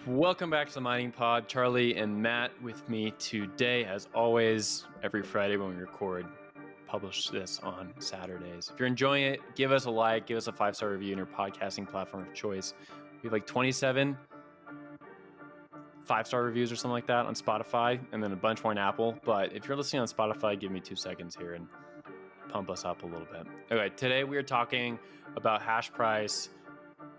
Welcome back to the Mining Pod. Charlie and Matt with me today, as always, every Friday when we record. Publish this on Saturdays. If you're enjoying it, give us a like, give us a 5-star review in your podcasting platform of choice. We have like 27 5-star reviews or something like that on Spotify, and then a bunch more on Apple. But if you're listening on Spotify, give me 2 seconds here and pump us up a little bit. Okay, today we are talking about hash price,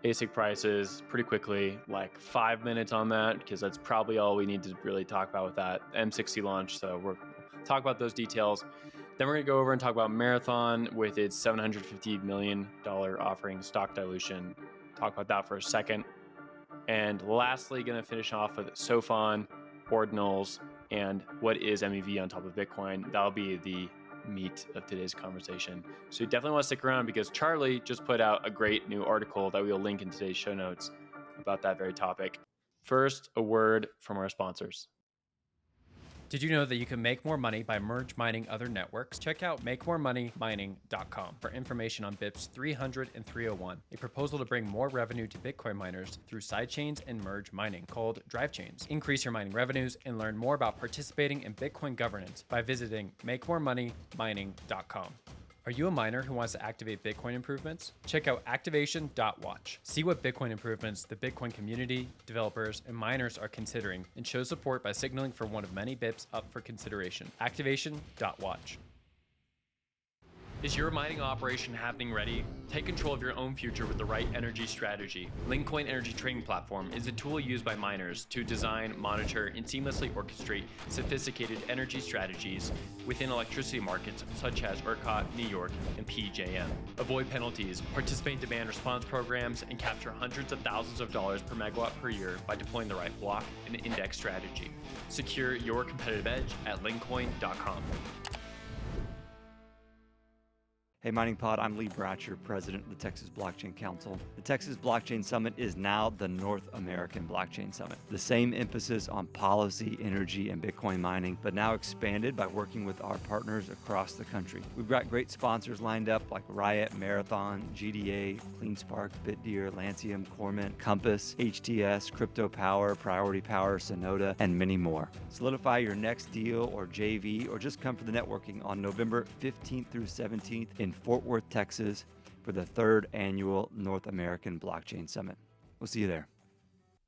ASIC prices pretty quickly, like 5 minutes on that, because that's probably all we need to really talk about with that M60 launch. So we'll talk about those details. Then we're going to go over and talk about Marathon with its $750 million offering, stock dilution. Talk about that for a second. And lastly, going to finish off with Siphon, Ordinals, and what is MEV on top of Bitcoin. That'll be the meat of today's conversation. So you definitely want to stick around because Charlie just put out a great new article that we'll link in today's show notes about that very topic. First, a word from our sponsors. Did you know that you can make more money by merge mining other networks? Check out makemoremoneymining.com for information on BIPs 300 and 301, a proposal to bring more revenue to Bitcoin miners through sidechains and merge mining called drive chains. Increase your mining revenues and learn more about participating in Bitcoin governance by visiting makemoremoneymining.com. Are you a miner who wants to activate Bitcoin improvements? Check out Activation.Watch. See what Bitcoin improvements the Bitcoin community, developers, and miners are considering, and show support by signaling for one of many BIPs up for consideration. Activation.Watch. Is your mining operation happening ready? Take control of your own future with the right energy strategy. Lincoin Energy Trading Platform is a tool used by miners to design, monitor, and seamlessly orchestrate sophisticated energy strategies within electricity markets such as ERCOT, New York, and PJM. Avoid penalties, participate in demand response programs, and capture hundreds of thousands of dollars per megawatt per year by deploying the right block and index strategy. Secure your competitive edge at lincoin.com. Hey Mining Pod, I'm Lee Bratcher, President of the Texas Blockchain Council. The Texas Blockchain Summit is now the North American Blockchain Summit. The same emphasis on policy, energy, and Bitcoin mining, but now expanded by working with our partners across the country. We've got great sponsors lined up like Riot, Marathon, GDA, CleanSpark, BitDeer, Lancium, Cormint, Compass, HTS, Crypto Power, Priority Power, Sonoda, and many more. Solidify your next deal or JV, or just come for the networking on November 15th through 17th in Fort Worth, Texas, for the 3rd annual North American Blockchain Summit. We'll see you there.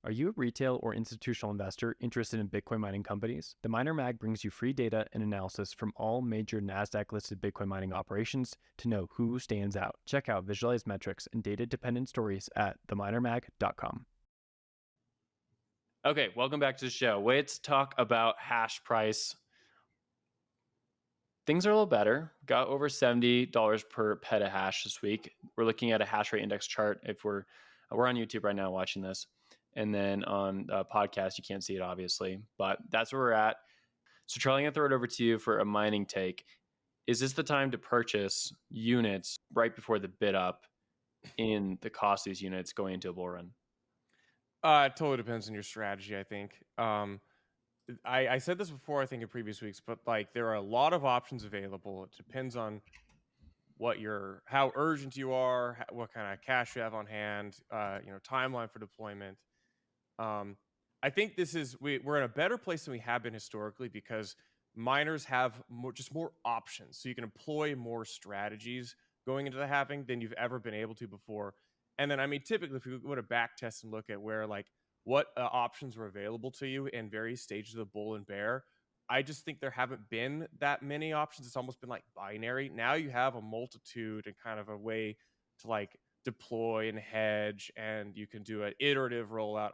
Are you a retail or institutional investor interested in Bitcoin mining companies? The Miner Mag brings you free data and analysis from all major NASDAQ-listed Bitcoin mining operations to know who stands out. Check out visualized metrics and data-dependent stories at theminermag.com. Okay, welcome back to the show. Let's talk about hash price. Things are a little better. Got over $70 per petahash this week. We're looking at a hash rate index chart. If we're on YouTube right now watching this, and then on the podcast, you can't see it obviously, but that's where we're at. So Charlie, I'm gonna throw it over to you for a mining take. Is this the time to purchase units right before the bid up in the cost of these units going into a bull run? It totally depends on your strategy, I think. I said this before, I think in previous weeks, but like there are a lot of options available. It depends on how urgent you are, what kind of cash you have on hand, timeline for deployment. I think we're in a better place than we have been historically because miners have more options. So you can employ more strategies going into the halving than you've ever been able to before. And then, typically, if you go to back test and look at what options were available to you in various stages of the bull and bear, I just think there haven't been that many options. It's almost been like binary. Now you have a multitude and kind of a way to deploy and hedge, and you can do an iterative rollout.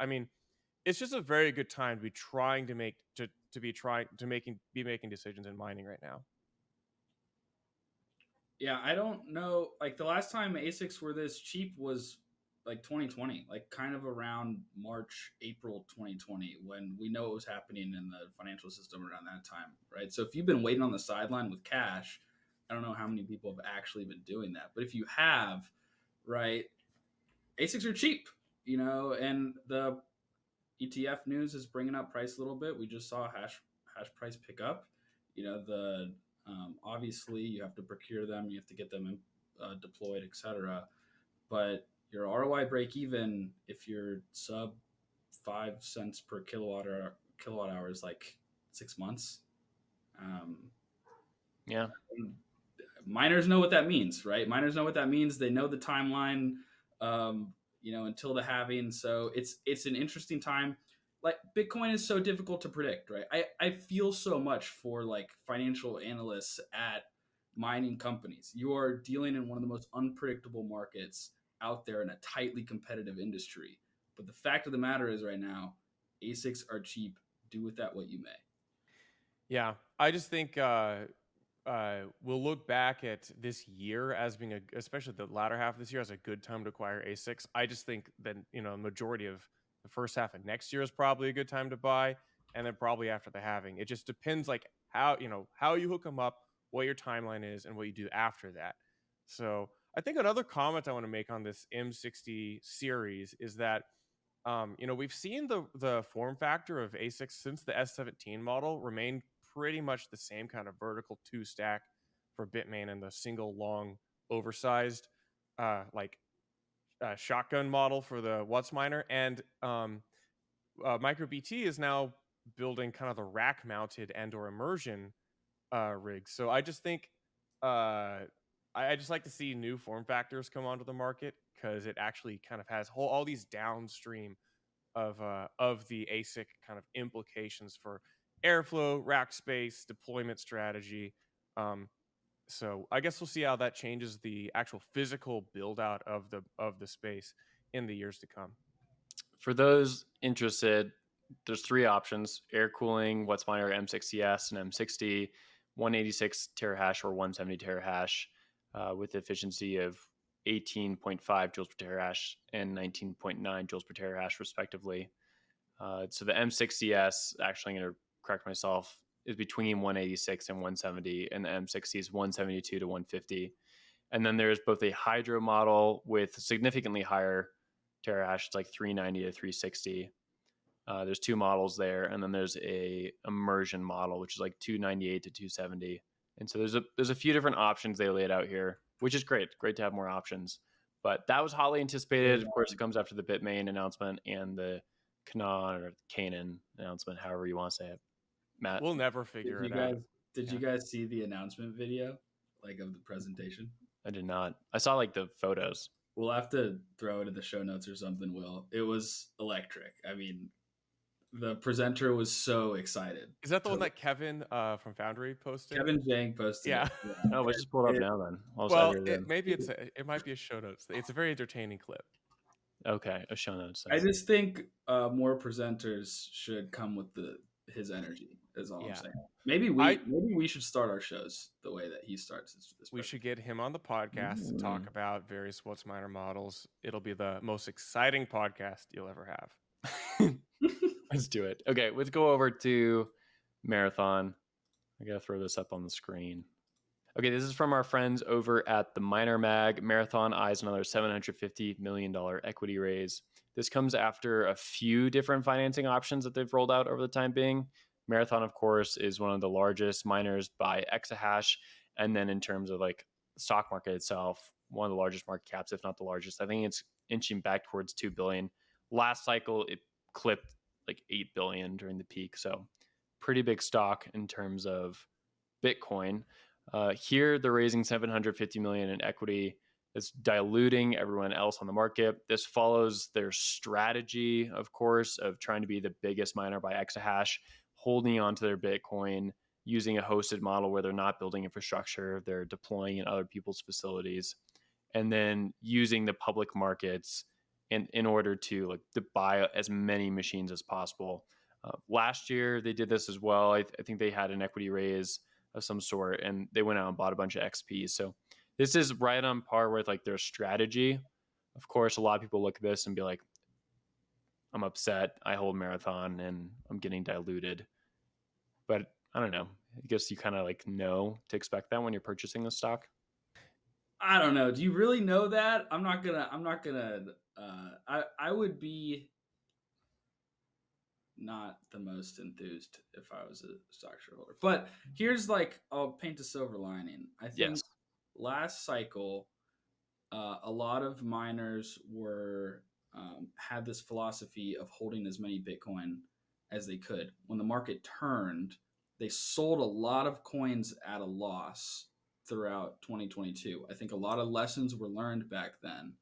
It's just a very good time to be trying to making decisions in mining right now. Yeah, I don't know. The last time ASICs were this cheap was 2020, kind of around March, April 2020, when we know what was happening in the financial system around that time, right? So if you've been waiting on the sideline with cash, I don't know how many people have actually been doing that. But if you have, right, ASICs are cheap, and the ETF news is bringing up price a little bit. We just saw hash price pick up. Obviously you have to procure them, you have to get them deployed, etc. But your ROI break even, if you're sub 5 cents per kilowatt hour is like 6 months. Yeah. Miners know what that means, right? Miners know what that means. They know the timeline, until the halving. So it's an interesting time. Like Bitcoin is so difficult to predict, right? I feel so much for like financial analysts at mining companies. You are dealing in one of the most unpredictable markets out there in a tightly competitive industry. But the fact of the matter is right now, ASICs are cheap. Do with that what you may. Yeah, I just think we'll look back at this year as being especially the latter half of this year, as a good time to acquire ASICs. I just think that the majority of the first half of next year is probably a good time to buy, and then probably after the halving. It just depends, like how you hook them up, what your timeline is, and what you do after that. So I think another comment I want to make on this M60 series is that we've seen the form factor of ASICs since the S17 model remain pretty much the same kind of vertical 2-stack for Bitmain, and the single long oversized shotgun model for the WhatsMiner. And MicroBT is now building kind of the rack mounted and or immersion rigs. So I just think I just like to see new form factors come onto the market, because it actually kind of has all these downstream of the ASIC kind of implications for airflow, rack space, deployment strategy. So I guess we'll see how that changes the actual physical build out of the space in the years to come. For those interested, there's 3 options: air cooling, WhatsMiner M60S and M60, 186 terahash or 170 terahash, with efficiency of 18.5 joules per terahash and 19.9 joules per terahash, respectively. So the M60S, actually, I'm going to correct myself, is between 186 and 170, and the M60 is 172 to 150. And then there's both a hydro model with significantly higher terahash, it's like 390 to 360. There's 2 models there, and then there's a immersion model, which is like 298 to 270. And so there's a few different options they laid out here, which is great to have more options. But that was hotly anticipated. Of course, it comes after the Bitmain announcement and the Canaan announcement, however you want to say it. Matt, we'll never figure it out. Did you guys see the announcement video, like of the presentation? I did not. I saw like the photos. We'll have to throw it in the show notes or something, Will. It was electric. I mean, the presenter was so excited. Is that the one that Kevin from Foundry posted? Kevin Jang posted. Yeah. Oh, let's just pull it up now then. Well, it might be a show notes. It's a very entertaining clip. Okay, a show notes. I just think more presenters should come with his energy. Is all I'm saying. Maybe we should start our shows the way that he starts. We should get him on the podcast to talk about various WhatsMiner models. It'll be the most exciting podcast you'll ever have. Let's do it. Okay, let's go over to Marathon. I gotta throw this up on the screen. Okay, this is from our friends over at the Miner Mag. Marathon eyes another $750 million equity raise. This comes after a few different financing options that they've rolled out over the time being. Marathon, of course, is one of the largest miners by exahash. And then in terms of like the stock market itself, one of the largest market caps, if not the largest. I think it's inching back towards 2 billion. Last cycle, it clipped like 8 billion during the peak. So pretty big stock in terms of Bitcoin. Here, they're raising $750 million in equity. It's diluting everyone else on the market. This follows their strategy, of course, of trying to be the biggest miner by exahash, holding onto their Bitcoin, using a hosted model where they're not building infrastructure, they're deploying in other people's facilities, and then using the public markets in order to buy as many machines as possible. Last year, they did this as well. I think they had an equity raise of some sort, and they went out and bought a bunch of XPs. So this is right on par with like their strategy. Of course, a lot of people look at this and be like, I'm upset. I hold Marathon and I'm getting diluted. But I don't know. I guess you kind of like know to expect that when you're purchasing the stock. I don't know. Do you really know that? I'm not gonna I would be not the most enthused if I was a stock shareholder. But here's I'll paint a silver lining. I think last cycle, a lot of miners were had this philosophy of holding as many Bitcoin as they could. When the market turned, they sold a lot of coins at a loss throughout 2022. I think a lot of lessons were learned back then.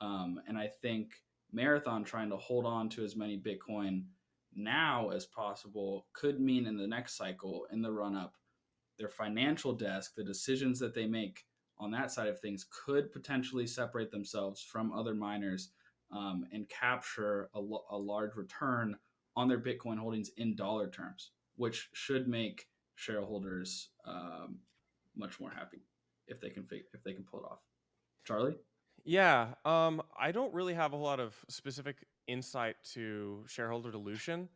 And I think Marathon trying to hold on to as many Bitcoin now as possible could mean in the next cycle, in the run up, their financial desk, the decisions that they make on that side of things could potentially separate themselves from other miners and capture a large return on their Bitcoin holdings in dollar terms, which should make shareholders much more happy if they can pull it off. Charlie? Yeah, I don't really have a lot of specific insight to shareholder dilution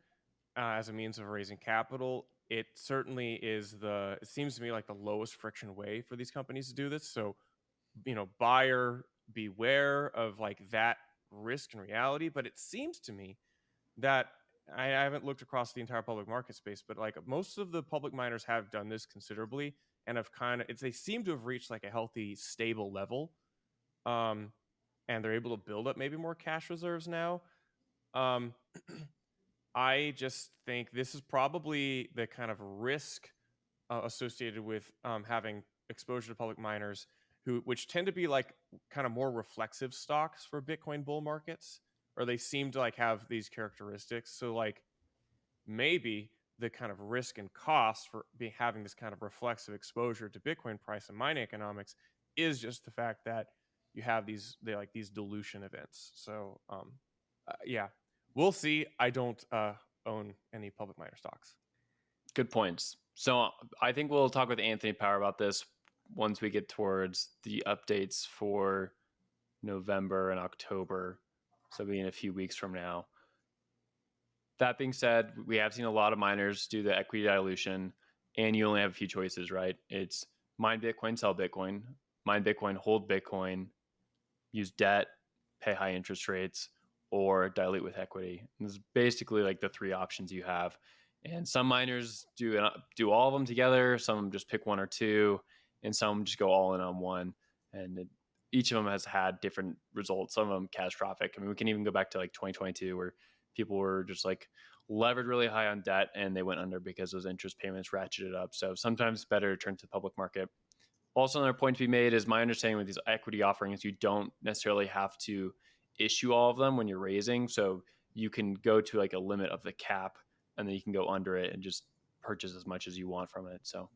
as a means of raising capital. It certainly is it seems to me like the lowest friction way for these companies to do this. So, buyer beware of like that risk in reality. But it seems to me that I haven't looked across the entire public market space, but like most of the public miners have done this considerably and have they seem to have reached like a healthy, stable level. And they're able to build up maybe more cash reserves now. I just think this is probably the kind of risk associated with having exposure to public miners which tend to be like kind of more reflexive stocks for Bitcoin bull markets, or they seem to like have these characteristics. So like maybe the kind of risk and cost for having this kind of reflexive exposure to Bitcoin price and mining economics is just the fact that you have these dilution events. So yeah, we'll see. I don't own any public miner stocks. Good points. So I think we'll talk with Anthony Power about this once we get towards the updates for November and October. So it'll be in a few weeks from now. That being said, we have seen a lot of miners do the equity dilution, and you only have a few choices, right? It's mine Bitcoin, sell Bitcoin, mine Bitcoin, hold Bitcoin, use debt, pay high interest rates, or dilute with equity. And this is basically like the three options you have. And some miners do all of them together. Some just pick one or two, and some just go all in on one. And each of them has had different results. Some of them catastrophic. I mean, we can even go back to like 2022 where people were just like levered really high on debt and they went under because those interest payments ratcheted up. So sometimes it's better to turn to the public market. Also, another point to be made is my understanding with these equity offerings, you don't necessarily have to issue all of them when you're raising. So you can go to like a limit of the cap and then you can go under it and just purchase as much as you want from it. So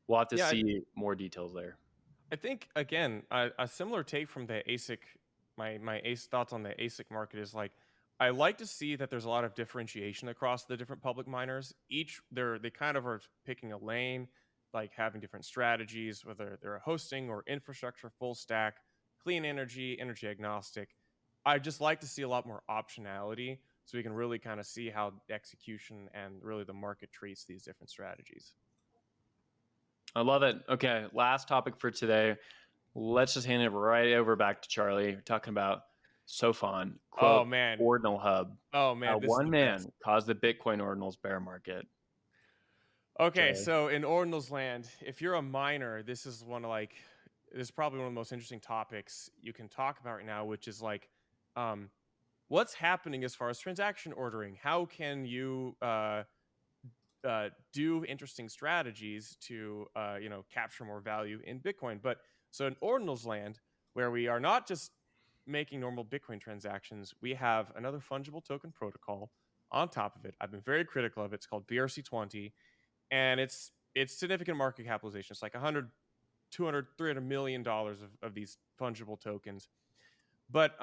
we'll have to see more details there. I think, again, a similar take from the ASIC, my thoughts on the ASIC market is like, I like to see that there's a lot of differentiation across the different public miners. They kind of are picking a lane, like having different strategies, whether they're a hosting or infrastructure, full stack, clean energy, energy agnostic. I just like to see a lot more optionality so we can really kind of see how the execution and really the market treats these different strategies. I love it. Okay, last topic for today. Let's just hand it right over back to Charlie. We're talking about Siphon, quote, Ordinal hub. Oh man, one man caused the Bitcoin Ordinals bear market. Okay, so in Ordinals land, if you're a miner, this is probably one of the most interesting topics you can talk about right now, which is like, what's happening as far as transaction ordering? How can you do interesting strategies to capture more value in Bitcoin? But so in Ordinals land, where we are not just making normal Bitcoin transactions, we have another fungible token protocol on top of it. I've been very critical of it. It's called BRC20, and it's significant market capitalization. It's like 100, 200, $300 million of these fungible tokens. But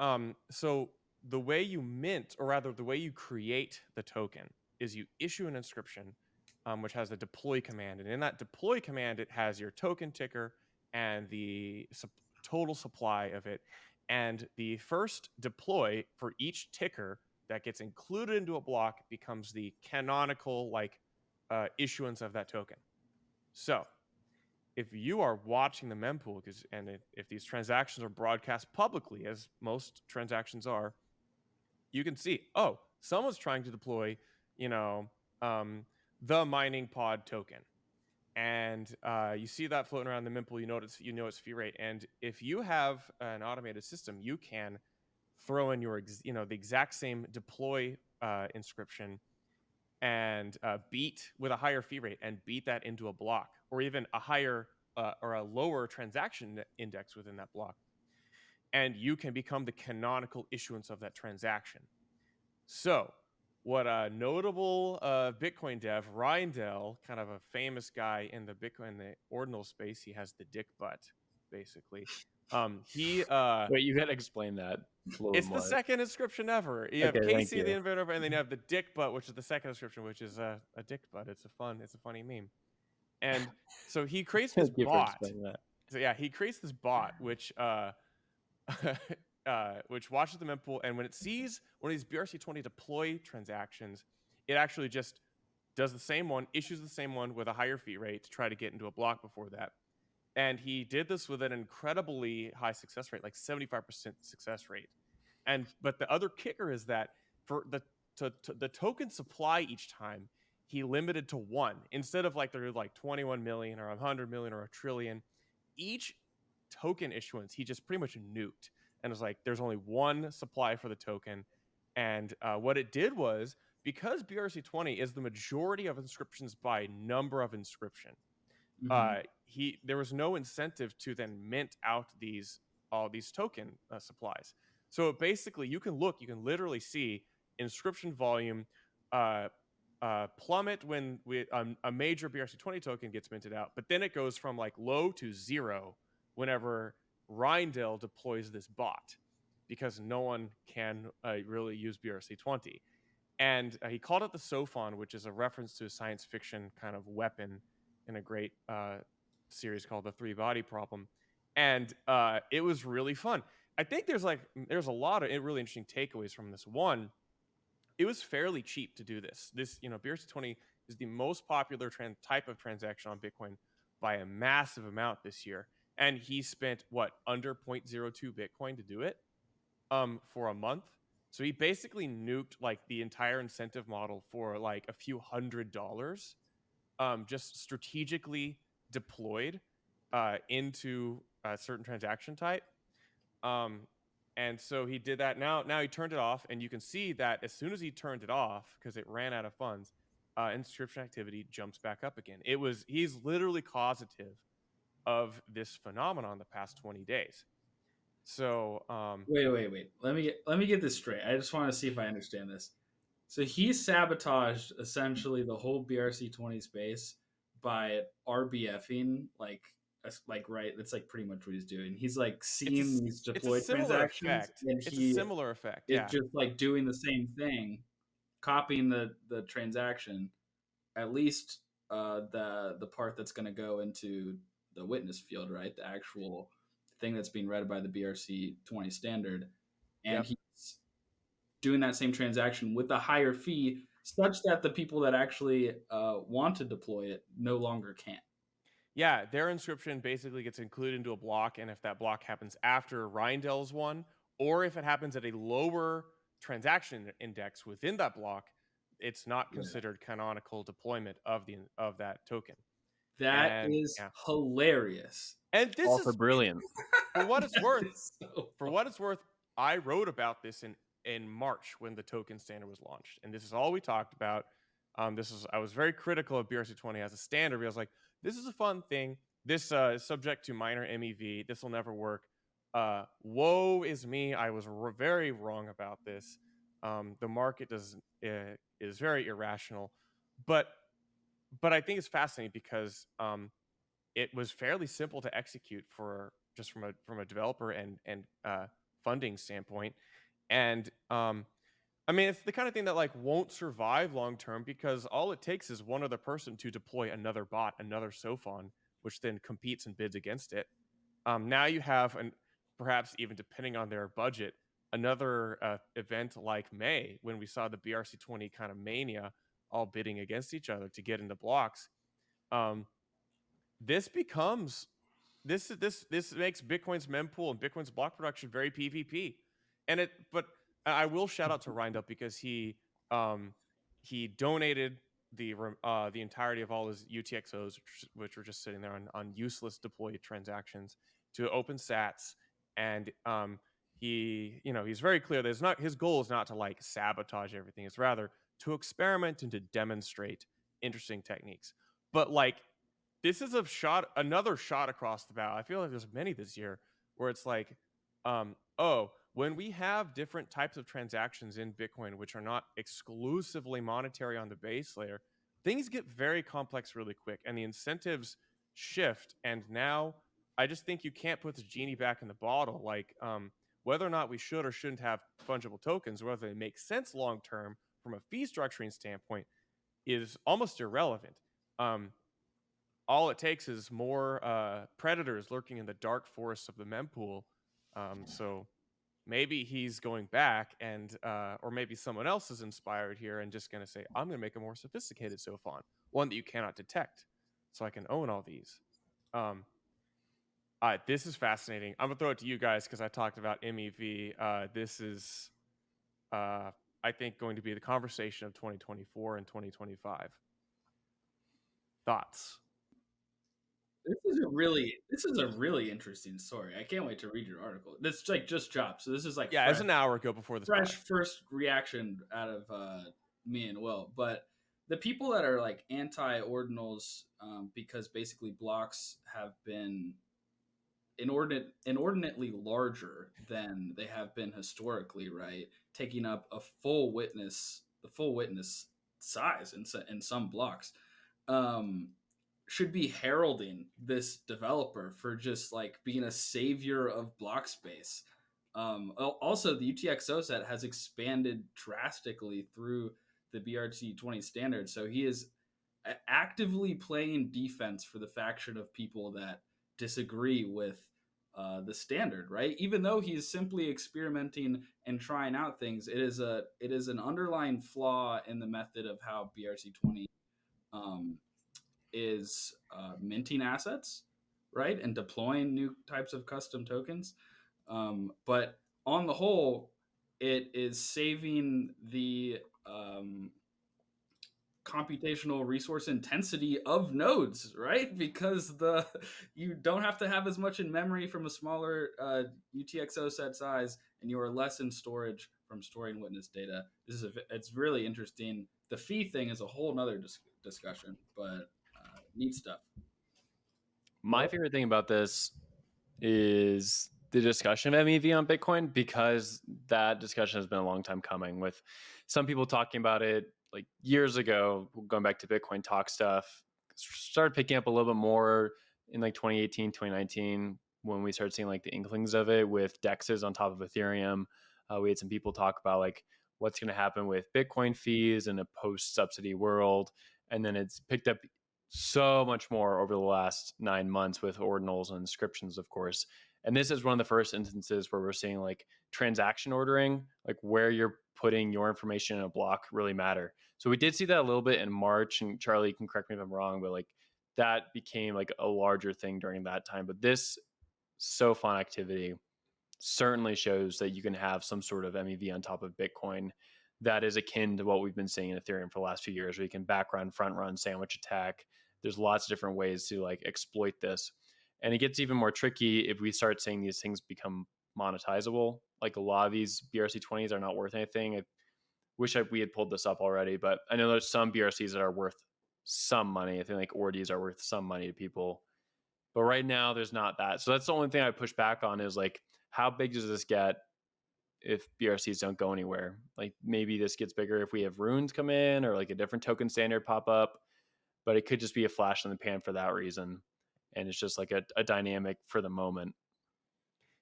so the way you mint, or rather the way you create the token, is you issue an inscription, which has the deploy command. And in that deploy command, it has your token ticker and the total supply of it. And the first deploy for each ticker that gets included into a block becomes the canonical issuance of that token. So if you are watching the mempool, if these transactions are broadcast publicly, as most transactions are, you can see, oh, someone's trying to deploy, the mining pod token. And you see that floating around the mempool, you know its fee rate. And if you have an automated system, you can throw in your the exact same deploy inscription and beat with a higher fee rate and beat that into a block, or even a higher or a lower transaction index within that block, and you can become the canonical issuance of that transaction. So what a notable Bitcoin dev, Reindel, kind of a famous guy in the Ordinal space, he has the dick butt, basically. He Wait, you gotta explain that a little it's more. the second inscription ever. You have Okay, thank Casey you. the inventor, and then you have the dick butt, which is the second inscription, which is a dick butt. It's a funny meme. And so he creates this Thank you for bot. explaining that. So yeah, he creates this bot which which watches the mempool, and when it sees one of these BRC20 deploy transactions, it actually just does the same one, issues the same one with a higher fee rate to try to get into a block before that. And he did this with an incredibly high success rate, like 75% success rate. But the other kicker is that for the token supply each time, he limited to 1 instead of like they're like 21 million or 100 million or a trillion. Each token issuance, he just pretty much nuked, and was like, there's only 1 supply for the token. And what it did was, because BRC20 is the majority of inscriptions by number of inscription, there was no incentive to then mint out all these token supplies. So basically, you can literally see inscription volume plummet when a major BRC20 token gets minted out, but then it goes from like low to 0 whenever Reindel deploys this bot, because no one can really use BRC20. And he called it the Siphon, which is a reference to a science fiction kind of weapon in a great series called The Three Body Problem. And it was really fun. I think there's a lot of really interesting takeaways from this. One, it was fairly cheap to do this. BRC20 is the most popular type of transaction on Bitcoin by a massive amount this year. And he spent under 0.02 Bitcoin to do it for a month. So he basically nuked like the entire incentive model for like a few $100, just strategically deployed into a certain transaction type. And so he did that. Now he turned it off, and you can see that as soon as he turned it off, because it ran out of funds, inscription activity jumps back up again. He's literally causative of this phenomenon the past 20 days. So wait. Let me get this straight. I just want to see if I understand this. So he sabotaged essentially the whole BRC20 space by RBFing, like right. That's like pretty much what he's doing. He's like seeing these deploy transactions, and it's a similar effect. It's just like doing the same thing, copying the transaction, at least the part that's going to go into the witness field, right? The actual thing that's being read by the BRC20 standard, and he's doing that same transaction with a higher fee, such that the people that actually want to deploy it no longer can. Yeah, their inscription basically gets included into a block, and if that block happens after Reindel's one, or if it happens at a lower transaction index within that block, it's not considered canonical deployment of that token. That is hilarious. And this also is brilliant. For what it's worth, I wrote about this in March when the token standard was launched, and this is all we talked about. I was very critical of BRC20 as a standard. I was like, this is a fun thing. This is subject to minor MEV. This will never work. Woe is me. I was very wrong about this. The market is very irrational, but I think it's fascinating because it was fairly simple to execute just from a developer and funding standpoint. And I mean, it's the kind of thing that like won't survive long term, because all it takes is one other person to deploy another bot, another Siphon, which then competes and bids against it. Now you have, and perhaps even depending on their budget, another event like May, when we saw the BRC20 kind of mania all bidding against each other to get into blocks. This makes Bitcoin's mempool and Bitcoin's block production very PvP. But I will shout out to ROUNDUP, because he donated the entirety of all his UTXOs, which were just sitting there on useless deployed transactions, to OpenSats, and he's very clear that his goal is not to like sabotage everything. It's rather to experiment and to demonstrate interesting techniques. But like, this is another shot across the bow. I feel like there's many this year where it's like, when we have different types of transactions in Bitcoin, which are not exclusively monetary on the base layer, things get very complex really quick and the incentives shift. And now I just think you can't put the genie back in the bottle. Like, whether or not we should or shouldn't have fungible tokens, whether they make sense long term from a fee structuring standpoint, is almost irrelevant. All it takes is more predators lurking in the dark forests of the mempool. So maybe he's going back, and or maybe someone else is inspired here and just going to say, I'm going to make a more sophisticated Siphon, one that you cannot detect, so I can own all these. This is fascinating. I'm gonna throw it to you guys because I talked about MEV. This is, I think, going to be the conversation of 2024 and 2025. Thoughts? This is a really interesting story. I can't wait to read your article. This like just dropped, so this is like Yeah, it's an hour ago before this. Fresh first reaction out of me and Will. But the people that are like anti-ordinals, because basically blocks have been inordinately larger than they have been historically, right? Taking up the full witness size in some blocks. Should be heralding this developer for just like being a savior of block space. Also, the UTXO set has expanded drastically through the BRC20 standard, so he is actively playing defense for the faction of people that disagree with the standard, right? Even though he's simply experimenting and trying out things, it is an underlying flaw in the method of how BRC20 is minting assets, right, and deploying new types of custom tokens. But on the whole, it is saving the computational resource intensity of nodes, right? Because you don't have to have as much in memory from a smaller UTXO set size, and you are less in storage from storing witness data. It's really interesting. The fee thing is a whole nother discussion, but neat stuff. My favorite thing about this is the discussion of MEV on Bitcoin, because that discussion has been a long time coming, with some people talking about it like years ago, going back to Bitcoin Talk stuff, started picking up a little bit more in like 2018, 2019, when we started seeing like the inklings of it with DEXs on top of Ethereum. We had some people talk about like what's going to happen with Bitcoin fees in a post-subsidy world. And then it's picked up so much more over the last 9 months with ordinals and inscriptions, of course. And this is one of the first instances where we're seeing like transaction ordering, like where you're putting your information in a block, really matter. So we did see that a little bit in March, and Charlie, you can correct me if I'm wrong, but like that became like a larger thing during that time. But this Siphon activity certainly shows that you can have some sort of MEV on top of Bitcoin that is akin to what we've been seeing in Ethereum for the last few years, where you can back run, front run, sandwich attack. There's lots of different ways to like exploit this. And it gets even more tricky if we start seeing these things become monetizable. Like a lot of these BRC20s are not worth anything. I wish we had pulled this up already, but I know there's some BRCs that are worth some money. I think like Ords are worth some money to people. But right now there's not that. So that's the only thing I push back on, is like, how big does this get if BRCs don't go anywhere? Like maybe this gets bigger if we have runes come in or like a different token standard pop up, but it could just be a flash in the pan for that reason. And it's just like a dynamic for the moment.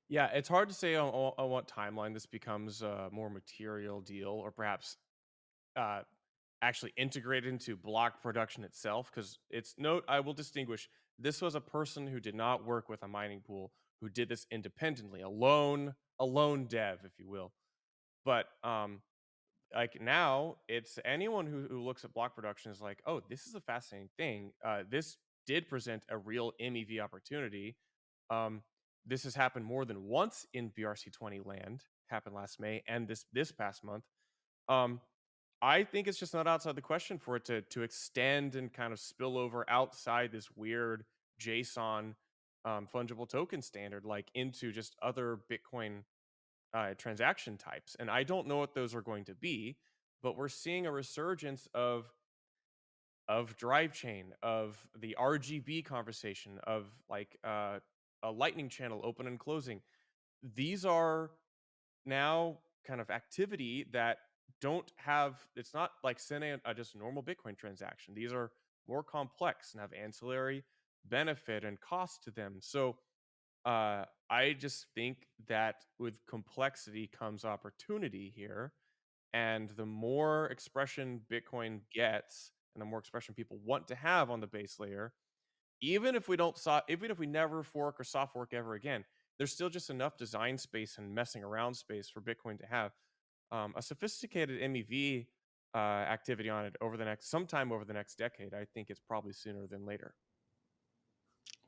Yeah, it's hard to say on what timeline this becomes a more material deal, or perhaps actually integrated into block production itself. Because I will distinguish, this was a person who did not work with a mining pool, who did this independently, a lone dev, if you will. But like now, it's anyone who looks at block production is like, oh, this is a fascinating thing. This did present a real MEV opportunity. This has happened more than once in BRC20 land. Happened last May and this past month. I think it's just not outside the question for it to extend and kind of spill over outside this weird JSON fungible token standard, like into just other Bitcoin transaction types, and I don't know what those are going to be, but we're seeing a resurgence of drive chain, of the RGB conversation, of like a lightning channel open and closing. These are now kind of activity that don't have, it's not like sending just a normal Bitcoin transaction. These are more complex and have ancillary benefit and cost to them. So I just think that with complexity comes opportunity here. And the more expression Bitcoin gets and the more expression people want to have on the base layer, even if we never fork or soft fork ever again, there's still just enough design space and messing around space for Bitcoin to have a sophisticated MEV activity on it sometime over the next decade. I think it's probably sooner than later.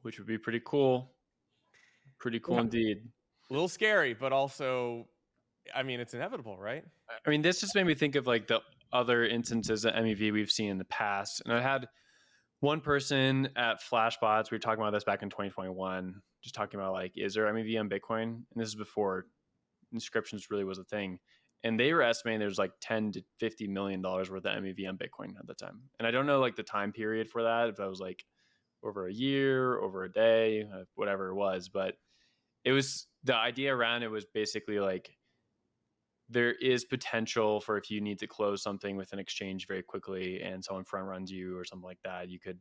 Which would be pretty cool. Pretty cool indeed. A little scary, but also, I mean, it's inevitable, right? I mean, this just made me think of like the other instances of MEV we've seen in the past. And I had one person at Flashbots, we were talking about this back in 2021, just talking about like, is there MEV on Bitcoin? And this is before inscriptions really was a thing. And they were estimating there's like $10 to $50 million worth of MEV on Bitcoin at the time. And I don't know like the time period for that, if that was like over a year, over a day, whatever it was. But it was, the idea around it was basically like, there is potential for if you need to close something with an exchange very quickly and someone front runs you or something like that, you could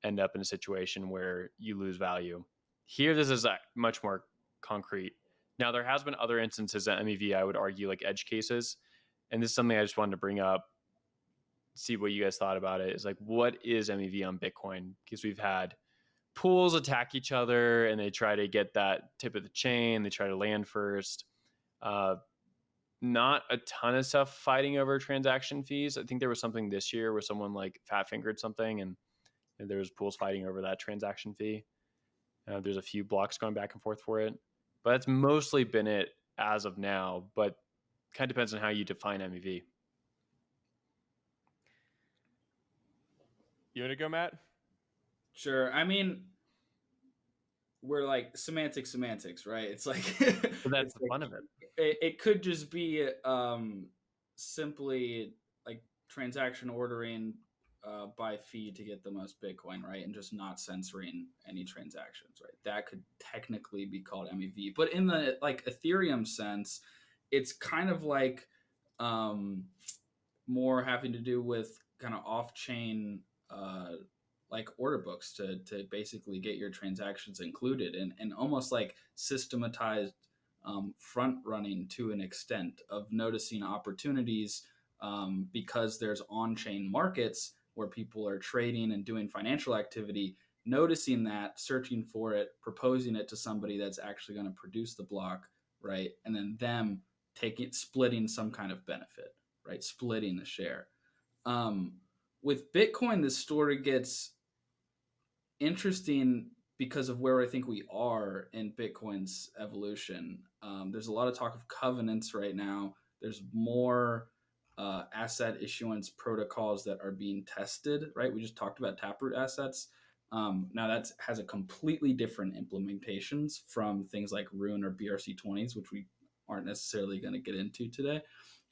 end up in a situation where you lose value. Here, this is much more concrete. Now, there has been other instances at MEV, I would argue, like edge cases. And this is something I just wanted to bring up, see what you guys thought about it. Is like, what is MEV on Bitcoin? Because we've had pools attack each other and they try to get that tip of the chain. They try to land first. Not a ton of stuff fighting over transaction fees. I think there was something this year where someone like fat fingered something and there was pools fighting over that transaction fee. There's a few blocks going back and forth for it, but that's mostly been it as of now, but kind of depends on how you define MEV. You want to go, Matt? Sure. I mean, we're like semantics, right? It's like But that's the fun of it. It could just be simply like transaction ordering by fee to get the most Bitcoin, right? And just not censoring any transactions, right? That could technically be called MEV. But in the like Ethereum sense, it's kind of like more having to do with kind of off-chain like order books to basically get your transactions included and almost like systematized front running to an extent of noticing opportunities because there's on-chain markets where people are trading and doing financial activity, noticing that, searching for it, proposing it to somebody that's actually going to produce the block, right? And then them splitting some kind of benefit, right? Splitting the share. With Bitcoin, the story gets interesting because of where I think we are in Bitcoin's evolution. There's a lot of talk of covenants right now. There's more asset issuance protocols that are being tested, right? We just talked about Taproot assets. Now that has a completely different implementations from things like Rune or BRC20s, which we aren't necessarily going to get into today.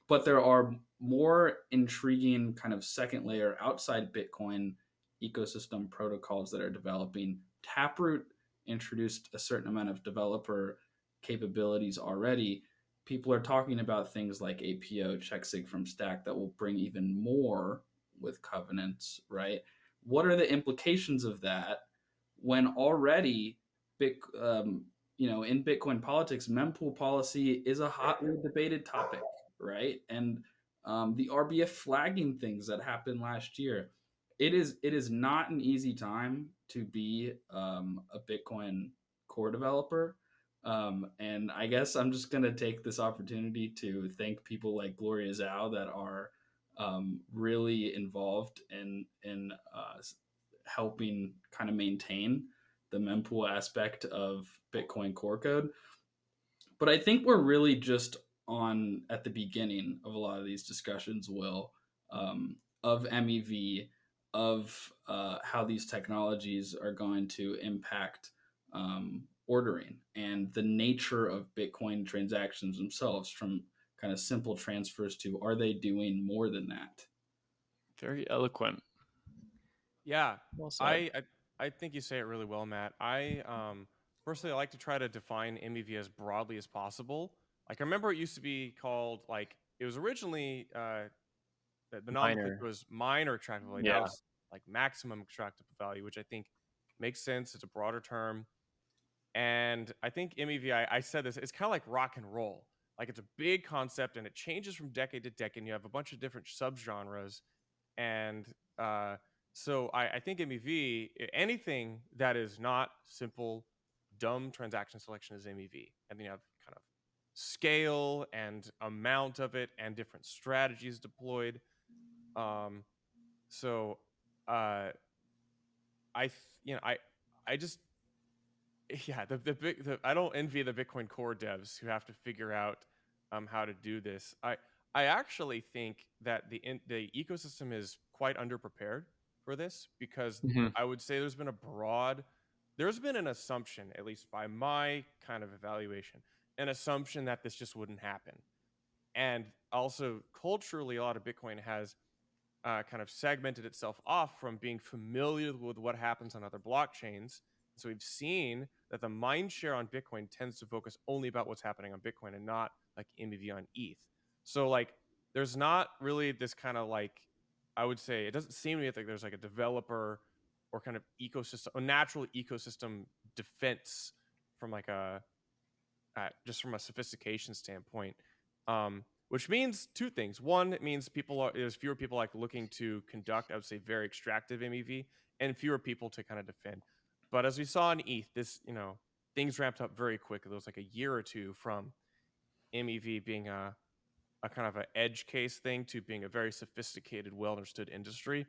But there are more intriguing kind of second layer outside Bitcoin ecosystem protocols that are developing. Taproot introduced a certain amount of developer capabilities already. People are talking about things like APO, checksig from Stack that will bring even more with covenants, right? What are the implications of that when already in Bitcoin politics, mempool policy is a hotly debated topic, right? And the RBF flagging things that happened last year. It is not an easy time to be a Bitcoin core developer. And I guess I'm just going to take this opportunity to thank people like Gloria Zhao that are really involved in helping kind of maintain the mempool aspect of Bitcoin core code. But I think we're really just at the beginning of a lot of these discussions, Will, of MEV, of how these technologies are going to impact ordering and the nature of Bitcoin transactions themselves, from kind of simple transfers to are they doing more than that? Very eloquent. Yeah, Well said. I think you say it really well, Matt. I personally I like to try to define MEV as broadly as possible. Like I remember it used to be called like it was originally the nomenclature Minor. was minor extractable value. Now Yeah. it's like maximum extractable value, which I think makes sense. It's a broader term. And I think MEV, I said this, it's kind of like rock and roll. Like it's a big concept and it changes from decade to decade. And you have a bunch of different subgenres. And so I think MEV, anything that is not simple, dumb transaction selection is MEV. And then you have kind of scale and amount of it and different strategies deployed. So uh, I just yeah, I don't envy the Bitcoin core devs who have to figure out how to do this. I actually think that the ecosystem is quite underprepared for this because Mhm. I would say there's been an assumption, at least by my kind of evaluation, an assumption that this just wouldn't happen. And also culturally, a lot of Bitcoin has kind of segmented itself off from being familiar with what happens on other blockchains. So we've seen that the mind share on Bitcoin tends to focus only about what's happening on Bitcoin and not like MEV on ETH. So like there's not really this kind of like, I would say it doesn't seem to me like there's like a developer or kind of ecosystem, a natural ecosystem defense from like just from a sophistication standpoint. Which means two things. One, it means there's fewer people like looking to conduct, I would say, very extractive MEV, and fewer people to kind of defend. But as we saw in ETH, things ramped up very quickly. There was like a year or two from MEV being a kind of an edge case thing to being a very sophisticated, well understood industry.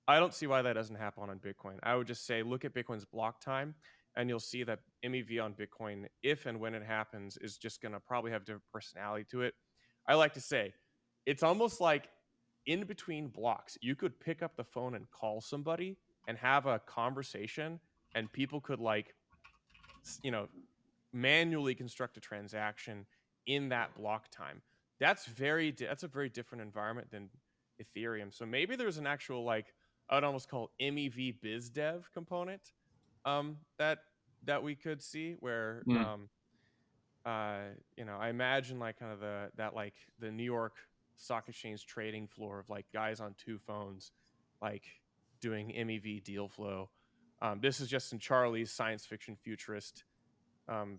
I don't see why that doesn't happen on Bitcoin. I would just say look at Bitcoin's block time, and you'll see that MEV on Bitcoin, if and when it happens, is just going to probably have different personality to it. I like to say it's almost like in between blocks, you could pick up the phone and call somebody and have a conversation, and people could manually construct a transaction in that block time. That's a very different environment than Ethereum. So maybe there's an actual I'd almost call MEV biz dev component that we could see where Mm. I imagine like kind of the New York Stock Exchange trading floor of like guys on two phones like doing MEV deal flow. This is just in Charlie's science fiction futurist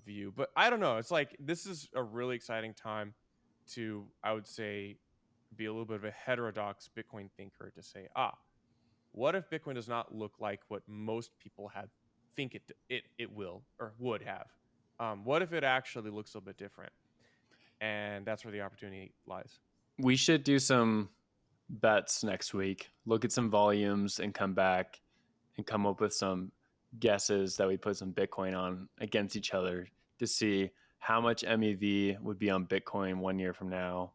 view, but I don't know. It's like this is a really exciting time to, I would say, be a little bit of a heterodox Bitcoin thinker to say, what if Bitcoin does not look like what most people think it will or would have? What if it actually looks a little bit different? And that's where the opportunity lies. We should do some bets next week. Look at some volumes and come back and come up with some guesses that we put some Bitcoin on against each other to see how much MEV would be on Bitcoin 1 year from now,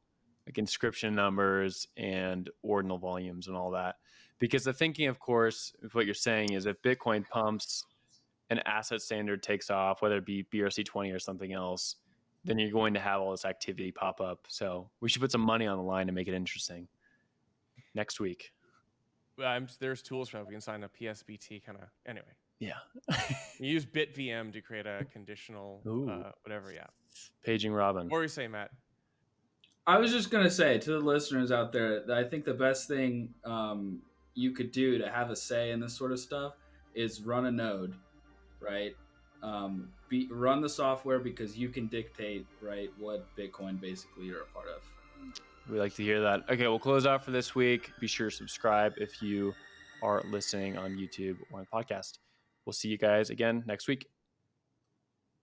like inscription numbers and ordinal volumes and all that. Because the thinking, of course, of what you're saying is if Bitcoin pumps, an asset standard takes off, whether it be BRC20 or something else, then you're going to have all this activity pop up. So we should put some money on the line to make it interesting next week. There's tools for that. We can sign a PSBT kind of. Anyway. Yeah. You use BitVM to create a conditional whatever. Yeah. Paging Robin. What were you saying, Matt? I was just gonna say to the listeners out there that I think the best thing you could do to have a say in this sort of stuff is run a node, right? Run the software because you can dictate, right, what Bitcoin basically you're a part of. We like to hear that. Okay, we'll close out for this week. Be sure to subscribe if you are listening on YouTube or on the podcast. We'll see you guys again next week.